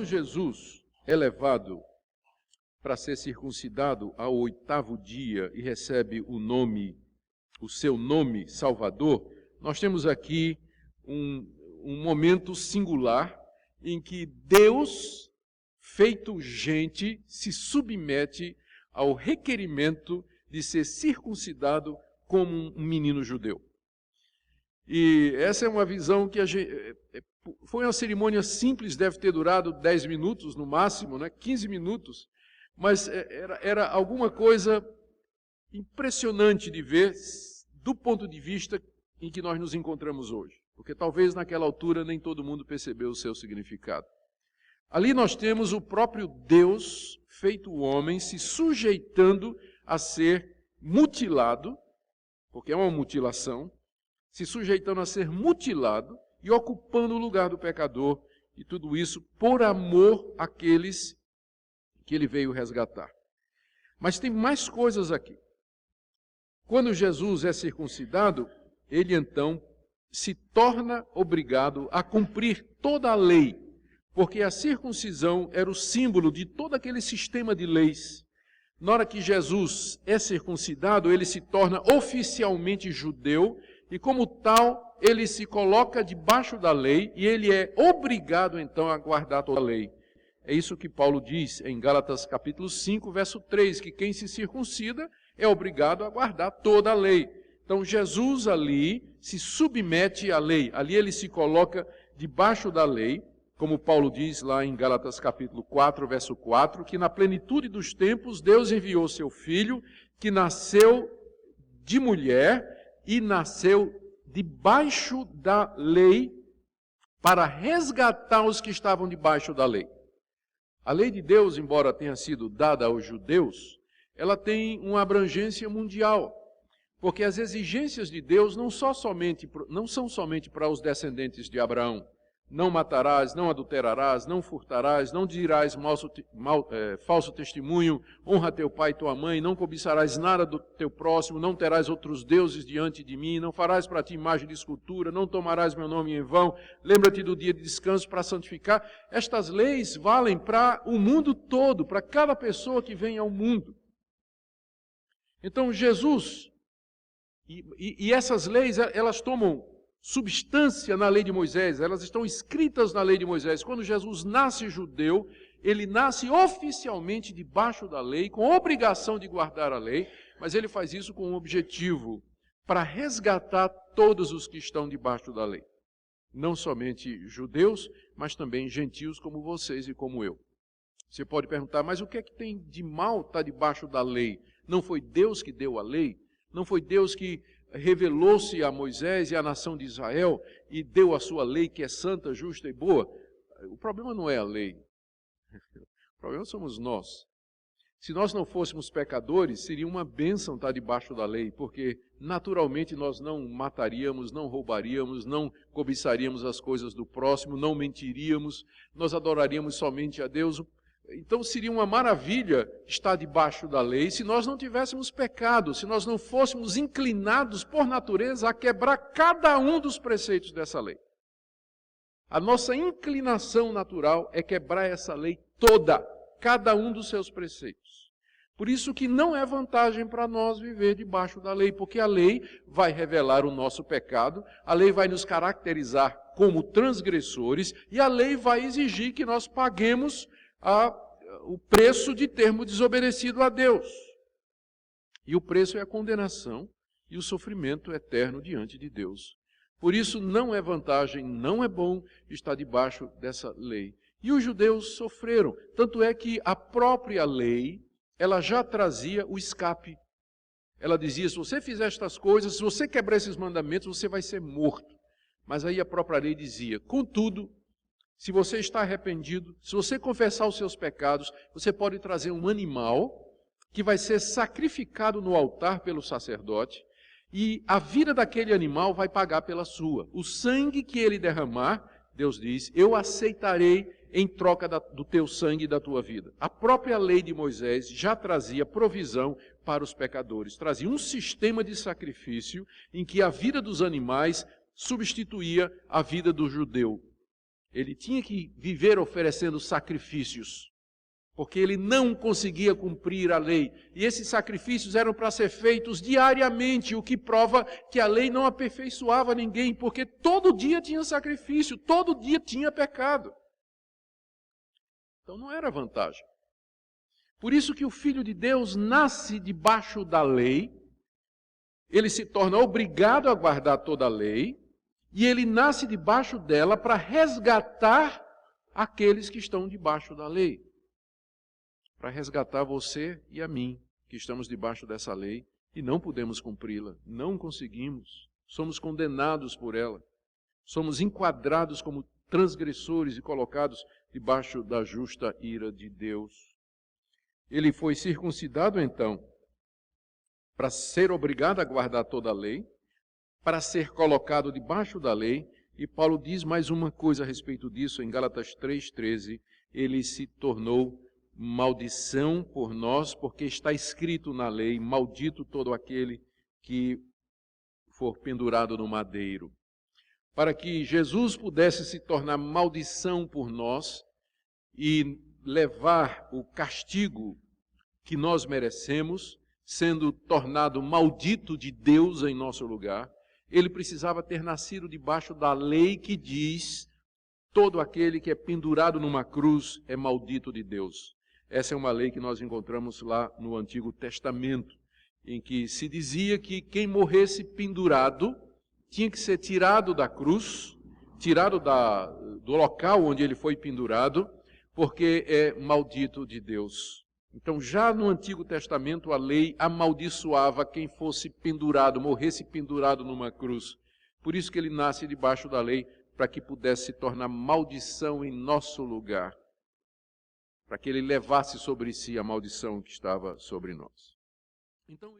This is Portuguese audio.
Jesus é levado para ser circuncidado ao 8º dia e recebe o seu nome Salvador, nós temos aqui um momento singular em que Deus, feito gente, se submete ao requerimento de ser circuncidado como um menino judeu. E essa é uma visão que foi uma cerimônia simples, deve ter durado 10 minutos no máximo, 15 minutos, mas era alguma coisa impressionante de ver do ponto de vista em que nós nos encontramos hoje, porque talvez naquela altura nem todo mundo percebeu o seu significado. Ali nós temos o próprio Deus, feito homem, se sujeitando a ser mutilado, porque é uma mutilação, se sujeitando a ser mutilado e ocupando o lugar do pecador, e tudo isso por amor àqueles que ele veio resgatar. Mas tem mais coisas aqui. Quando Jesus é circuncidado, ele então se torna obrigado a cumprir toda a lei, porque a circuncisão era o símbolo de todo aquele sistema de leis. Na hora que Jesus é circuncidado, ele se torna oficialmente judeu, e como tal, ele se coloca debaixo da lei, e ele é obrigado então a guardar toda a lei. É isso que Paulo diz em Gálatas capítulo 5, verso 3, que quem se circuncida é obrigado a guardar toda a lei. Então Jesus ali se submete à lei, ali ele se coloca debaixo da lei, como Paulo diz lá em Gálatas capítulo 4, verso 4, que na plenitude dos tempos Deus enviou seu Filho, que nasceu de mulher e nasceu debaixo da lei para resgatar os que estavam debaixo da lei. A lei de Deus, embora tenha sido dada aos judeus, ela tem uma abrangência mundial, porque as exigências de Deus não são somente para os descendentes de Abraão. Não matarás, não adulterarás, não furtarás, não dirás falso testemunho, honra teu pai e tua mãe, não cobiçarás nada do teu próximo, não terás outros deuses diante de mim, não farás para ti imagem de escultura, não tomarás meu nome em vão, lembra-te do dia de descanso para santificar. Estas leis valem para o mundo todo, para cada pessoa que vem ao mundo. Então Jesus, e essas leis, elas tomam substância na lei de Moisés, elas estão escritas na lei de Moisés. Quando Jesus nasce judeu, ele nasce oficialmente debaixo da lei, com obrigação de guardar a lei, mas ele faz isso com um objetivo, para resgatar todos os que estão debaixo da lei. Não somente judeus, mas também gentios como vocês e como eu. Você pode perguntar, mas o que é que tem de mal estar debaixo da lei? Não foi Deus que deu a lei? Não foi Deus que revelou-se a Moisés e à nação de Israel e deu a sua lei que é santa, justa e boa? O problema não é a lei. O problema somos nós. Se nós não fôssemos pecadores, seria uma bênção estar debaixo da lei, porque naturalmente nós não mataríamos, não roubaríamos, não cobiçaríamos as coisas do próximo, não mentiríamos, nós adoraríamos somente a Deus. Então seria uma maravilha estar debaixo da lei se nós não tivéssemos pecado, se nós não fôssemos inclinados por natureza a quebrar cada um dos preceitos dessa lei. A nossa inclinação natural é quebrar essa lei toda, cada um dos seus preceitos. Por isso que não é vantagem para nós viver debaixo da lei, porque a lei vai revelar o nosso pecado, a lei vai nos caracterizar como transgressores e a lei vai exigir que nós paguemos o preço de termos desobedecido a Deus. E o preço é a condenação e o sofrimento eterno diante de Deus. Por isso não é vantagem, não é bom estar debaixo dessa lei. E os judeus sofreram, tanto é que a própria lei, ela já trazia o escape. Ela dizia, se você fizer estas coisas, se você quebrar esses mandamentos, você vai ser morto. Mas aí a própria lei dizia, contudo, se você está arrependido, se você confessar os seus pecados, você pode trazer um animal que vai ser sacrificado no altar pelo sacerdote e a vida daquele animal vai pagar pela sua. O sangue que ele derramar, Deus diz, eu aceitarei em troca do teu sangue e da tua vida. A própria lei de Moisés já trazia provisão para os pecadores. Trazia um sistema de sacrifício em que a vida dos animais substituía a vida do judeu. Ele tinha que viver oferecendo sacrifícios, porque ele não conseguia cumprir a lei. E esses sacrifícios eram para ser feitos diariamente, o que prova que a lei não aperfeiçoava ninguém, porque todo dia tinha sacrifício, todo dia tinha pecado. Então não era vantagem. Por isso que o Filho de Deus nasce debaixo da lei, ele se torna obrigado a guardar toda a lei, e ele nasce debaixo dela para resgatar aqueles que estão debaixo da lei. Para resgatar você e a mim, que estamos debaixo dessa lei e não podemos cumpri-la, não conseguimos, somos condenados por ela, somos enquadrados como transgressores e colocados debaixo da justa ira de Deus. Ele foi circuncidado, então, para ser obrigado a guardar toda a lei, para ser colocado debaixo da lei, e Paulo diz mais uma coisa a respeito disso, em Gálatas 3,13, ele se tornou maldição por nós, porque está escrito na lei, maldito todo aquele que for pendurado no madeiro. Para que Jesus pudesse se tornar maldição por nós e levar o castigo que nós merecemos, sendo tornado maldito de Deus em nosso lugar, ele precisava ter nascido debaixo da lei que diz: todo aquele que é pendurado numa cruz é maldito de Deus. Essa é uma lei que nós encontramos lá no Antigo Testamento, em que se dizia que quem morresse pendurado tinha que ser tirado da cruz, tirado do local onde ele foi pendurado, porque é maldito de Deus. Então, já no Antigo Testamento, a lei amaldiçoava quem fosse pendurado, morresse pendurado numa cruz. Por isso que ele nasce debaixo da lei, para que pudesse se tornar maldição em nosso lugar, para que ele levasse sobre si a maldição que estava sobre nós. Então,